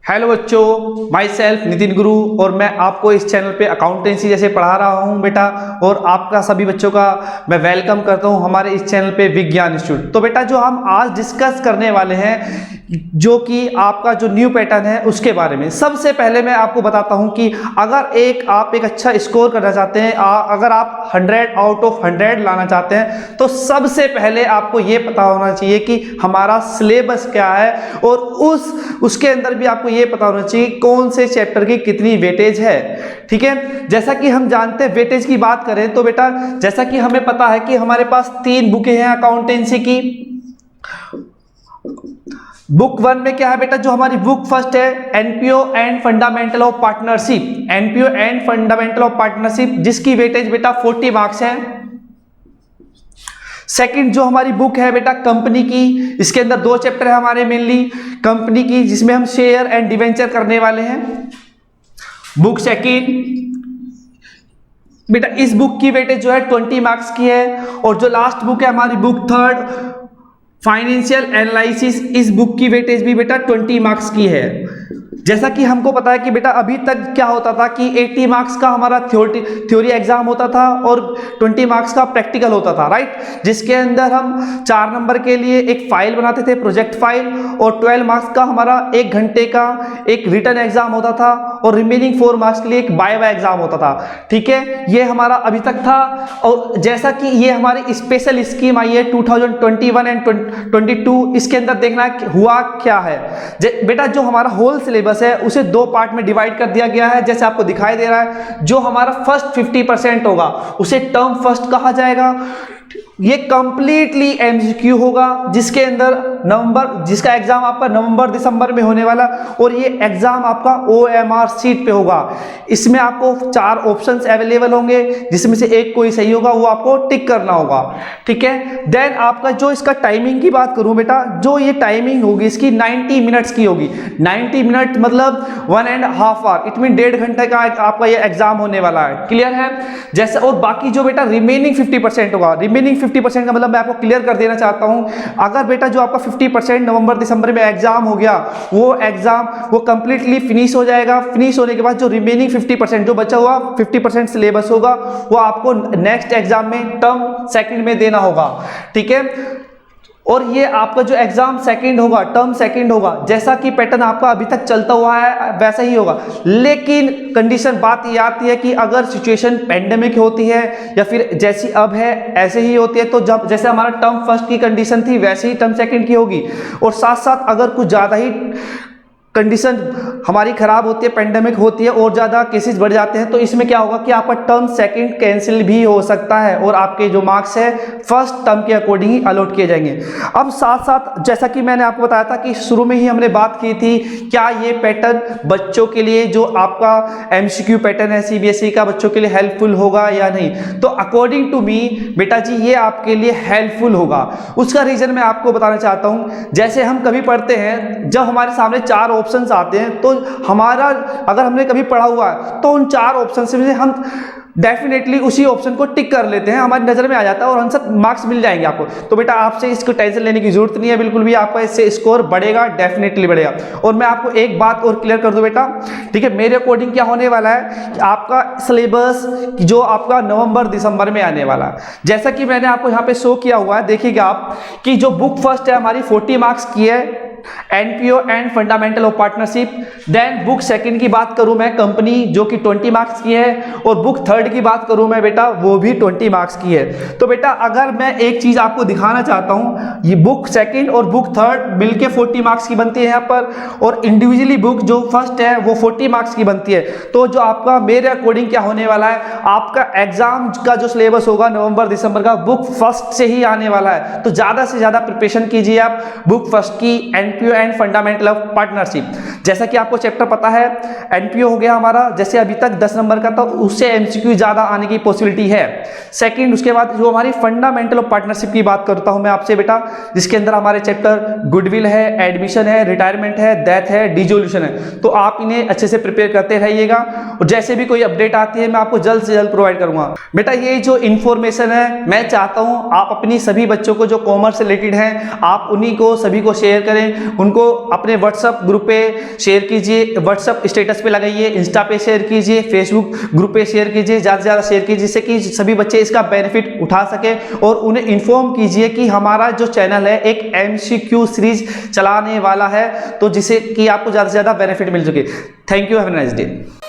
Hello बच्चों, my self Nitin गुरु और मैं आपको इस चैनल पे अकाउंटेंसी जैसे पढ़ा रहा हूँ बेटा। और आपका सभी बच्चों का मैं वेलकम करता हूँ हमारे इस चैनल पे विज्ञान इंस्टीट्यूट। तो बेटा जो हम आज डिस्कस करने वाले हैं जो कि आपका जो न्यू पैटर्न है उसके बारे में। सबसे पहले मैं आपको बताता हूँ कि अगर आप एक अच्छा स्कोर करना चाहते हैं, अगर आप 100 आउट ऑफ 100 लाना चाहते हैं तो सबसे पहले आपको ये पता होना चाहिए कि हमारा सिलेबस क्या है और उसके अंदर भी आपको ये पता होना चाहिए कौन से चैप्टर की कितनी वेटेज है। ठीक है, जैसा कि हम जानते हैं वेटेज की बात करें तो बेटा जैसा कि हमें पता है कि हमारे पास 3 बुकें हैं अकाउंटेंसी की। बुक 1 में क्या है बेटा, जो हमारी बुक फर्स्ट है NPO and fundamental of partnership, NPO and fundamental of partnership, जिसकी वेटेज बेटा 40 मार्क्स है। सेकंड जो हमारी बुक है बेटा कंपनी की, इसके अंदर 2 चैप्टर है हमारे मेनली कंपनी की, जिसमें हम शेयर एंड डिवेंचर करने वाले हैं। बुक सेकंड बेटा, इस बुक की वेटेज जो है 20 मार्क्स की है। और जो लास्ट बुक है हमारी बुक थर्ड फाइनेंशियल एनालिसिस, इस बुक की वेटेज भी बेटा 20 मार्क्स की है। जैसा कि हमको पता है कि बेटा अभी तक क्या होता था कि 80 मार्क्स का हमारा थ्योरी एग्जाम होता था और 20 मार्क्स का प्रैक्टिकल होता था, राइट, जिसके अंदर हम 4 नंबर के लिए एक फाइल बनाते थे, प्रोजेक्ट फाइल, और 12 मार्क्स का हमारा 1 घंटे का एक रिटन एग्जाम होता था और रिमेनिंग 4 मार्क्स के लिए एक वाइवा एग्जाम होता था। ठीक है, ये हमारा अभी तक था। और जैसा कि ये हमारी स्पेशल स्कीम आई है 2021 एंड 22, इसके अंदर देखना हुआ क्या है बेटा, जो हमारा होल सिलेबस है उसे 2 पार्ट में डिवाइड कर दिया गया है। जैसे आपको दिखाई दे रहा है, जो हमारा फर्स्ट 50% होगा उसे टर्म फर्स्ट कहा जाएगा। ये कंप्लीटली एमसीक्यू होगा, जिसके अंदर जिसका एग्जाम आपका नवंबर दिसंबर में होने वाला, और ये एग्जाम आपका ओएमआर सीट पे होगा। इसमें आपको 4 ऑप्शंस अवेलेबल होंगे, जिसमें से एक कोई सही होगा, वो आपको टिक करना होगा। ठीक है, देन आपका जो इसका टाइमिंग की बात करूं बेटा, जो ये टाइमिंग होगी इसकी 90 मिनट्स की होगी। 90 मिनट मतलब 1.5 आवर, इट मीन 1.5 घंटे का आपका ये एग्जाम होने वाला है। क्लियर है? जैसे और बाकी जो बेटा रिमेनिंग 50% होगा, रिमेनिंग 50% का मतलब मैं आपको क्लियर कर देना चाहता हूं, अगर बेटा जो आपका 50% नवंबर दिसंबर में एग्जाम हो गया, वो एग्जाम वो कंप्लीटली फिनिश हो जाएगा। फिनिश होने के बाद जो रिमेनिंग 50% जो बचा हुआ 50% सिलेबस होगा, वो आपको नेक्स्ट एग्जाम में टर्म सेकंड में देना होगा। ठीक है, और ये आपका जो एग्जाम सेकंड होगा, टर्म सेकंड होगा, जैसा कि पैटर्न आपका अभी तक चलता हुआ है वैसा ही होगा। लेकिन कंडीशन बात ये आती है कि अगर सिचुएशन पेंडेमिक होती है या फिर जैसी अब है ऐसे ही होती है, तो जब जैसे हमारा टर्म फर्स्ट की कंडीशन थी वैसे ही टर्म सेकंड की होगी। और साथ साथ अगर कुछ ज़्यादा ही कंडीशन हमारी खराब होती है, पेंडेमिक होती है और ज़्यादा केसेस बढ़ जाते हैं, तो इसमें क्या होगा कि आपका टर्म सेकंड कैंसिल भी हो सकता है और आपके जो मार्क्स है फर्स्ट टर्म के अकॉर्डिंग ही अलॉट किए जाएंगे। अब साथ साथ जैसा कि मैंने आपको बताया था कि शुरू में ही हमने बात की थी, क्या ये पैटर्न बच्चों के लिए जो आपका एमसीक्यू पैटर्न है सीबीएसई का, बच्चों के लिए हेल्पफुल होगा या नहीं? तो अकॉर्डिंग टू मी बेटा जी ये आपके लिए हेल्पफुल होगा। उसका रीज़न मैं आपको बताना चाहता हूँ। जैसे हम कभी पढ़ते हैं, जब हमारे सामने 4 ऑप्शंस आते हैं, तो हमारा अगर हमने कभी पढ़ा हुआ है तो उन 4 ऑप्शन से हम डेफिनेटली उसी ऑप्शन को टिक कर लेते हैं, हमारी नजर में आ जाता है और आंसर मार्क्स मिल जाएंगे आपको। तो बेटा आपसे इसको टेंशन लेने की जरूरत नहीं है, बिल्कुल भी आपका इससे स्कोर बढ़ेगा, डेफिनेटली बढ़ेगा। और मैं आपको एक बात और क्लियर कर दूं बेटा, ठीक है, मेरे अकॉर्डिंग क्या होने वाला है कि आपका सिलेबस जो आपका नवंबर दिसंबर में आने वाला है, जैसा कि मैंने आपको यहाँ पे शो किया हुआ है, देखिएगा आप कि जो बुक फर्स्ट है हमारी 40 मार्क्स की है, NPO and fundamental of partnership. Then book second की बात करूं मैं कंपनी, जो कि 20 मार्क्स की है, और बुक थर्ड की बात करूं मैं बेटा, वो भी 20 मार्क्स की है। तो बेटा अगर मैं एक चीज आपको दिखाना चाहता हूं, ये बुक सेकंड और बुक थर्ड मिलके 40 मार्क्स की बनती है यहाँ पर, और इंडिविजुअली बुक जो फर्स्ट है वो 40 मार्क्स की बनती है। तो जो आपका मेरे अकॉर्डिंग क्या होने वाला है, आपका एग्जाम का जो सिलेबस होगा नवंबर दिसंबर का बुक फर्स्ट से ही आने वाला है। तो ज्यादा से ज्यादा प्रिपरेशन कीजिए आप बुक फर्स्ट की, NPO and fundamental of partnership. जैसा कि आपको चैप्टर पता है एनपीओ हो गया हमारा, जैसे अभी तक 10 नंबर का था उससे एमसीक्यू ज़्यादा आने की पॉसिबिलिटी है। सेकंड, उसके बाद जो हमारी फंडामेंटल ऑफ पार्टनरशिप की बात करता हूं मैं आपसे बेटा, जिसके अंदर हमारे चैप्टर गुडविल है, एडमिशन है, रिटायरमेंट है, डेथ है, डिसोल्यूशन है। तो आप इन्हें अच्छे से प्रिपेयर करते रहिएगा और जैसे भी कोई अपडेट आती है मैं आपको जल्द से जल्द प्रोवाइड करूंगा। बेटा ये जो इन्फॉर्मेशन है मैं चाहता हूं आप अपनी सभी बच्चों को जो कॉमर्स से रिलेटेड हैं आप उन्हीं को सभी को शेयर करें, उनको अपने व्हाट्सएप ग्रुप पे शेयर कीजिए, व्हाट्सएप स्टेटस पे लगाइए, इंस्टा पे शेयर कीजिए, फेसबुक ग्रुप पे शेयर कीजिए, ज़्यादा से ज़्यादा शेयर कीजिए जिससे कि सभी बच्चे इसका बेनिफिट उठा सके और उन्हें इन्फॉर्म कीजिए कि हमारा जो चैनल है एक एमसीक्यू सीरीज चलाने वाला है, तो जिससे कि आपको ज़्यादा से ज़्यादा बेनिफिट मिल सके। Thank you, have a nice day.